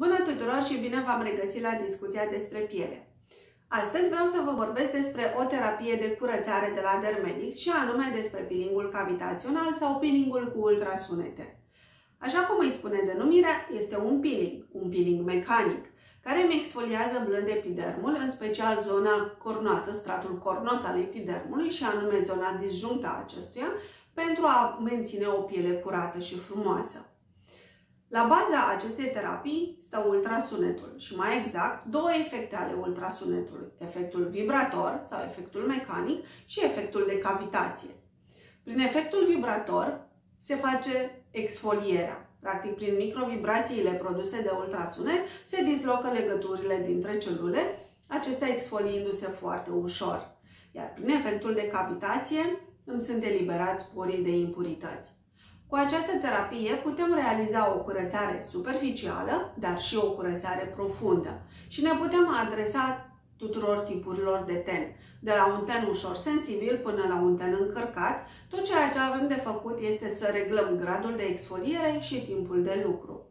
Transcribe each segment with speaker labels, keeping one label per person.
Speaker 1: Bună tuturor și bine v-am regăsit la discuția despre piele. Astăzi vreau să vă vorbesc despre o terapie de curățare de la Dermedix și anume despre peelingul cavitațional sau peelingul cu ultrasunete. Așa cum îi spune denumirea, este un peeling mecanic, care îmi exfoliază blând epidermul, în special zona cornoasă, stratul cornos al epidermului și anume zona disjunctă a acestuia, pentru a menține o piele curată și frumoasă. La baza acestei terapii stă ultrasunetul și mai exact două efecte ale ultrasunetului, efectul vibrator sau efectul mecanic și efectul de cavitație. Prin efectul vibrator se face exfolierea. Practic, prin microvibrațiile produse de ultrasunet se dislocă legăturile dintre celule, acestea exfoliindu-se foarte ușor. Iar prin efectul de cavitație îmi sunt eliberați porii de impurități. Cu această terapie putem realiza o curățare superficială, dar și o curățare profundă și ne putem adresa tuturor tipurilor de ten, de la un ten ușor sensibil până la un ten încărcat. Tot ceea ce avem de făcut este să reglăm gradul de exfoliere și timpul de lucru.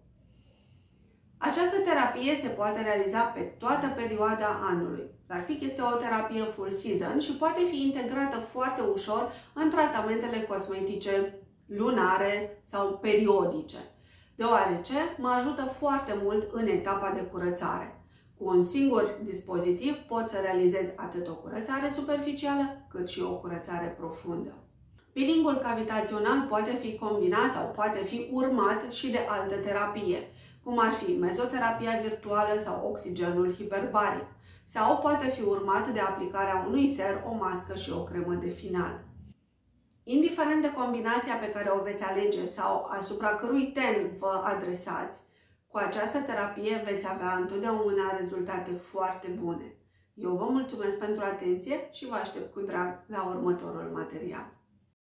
Speaker 1: Această terapie se poate realiza pe toată perioada anului. Practic este o terapie full season și poate fi integrată foarte ușor în tratamentele cosmetice lunare sau periodice, deoarece mă ajută foarte mult în etapa de curățare. Cu un singur dispozitiv pot să realizez atât o curățare superficială, cât și o curățare profundă. Peelingul cavitațional poate fi combinat sau poate fi urmat și de altă terapie, cum ar fi mezoterapia virtuală sau oxigenul hiperbaric, sau poate fi urmat de aplicarea unui ser, o mască și o cremă de final. Indiferent de combinația pe care o veți alege sau asupra cărui ten vă adresați, cu această terapie veți avea întotdeauna rezultate foarte bune. Eu vă mulțumesc pentru atenție și vă aștept cu drag la următorul material.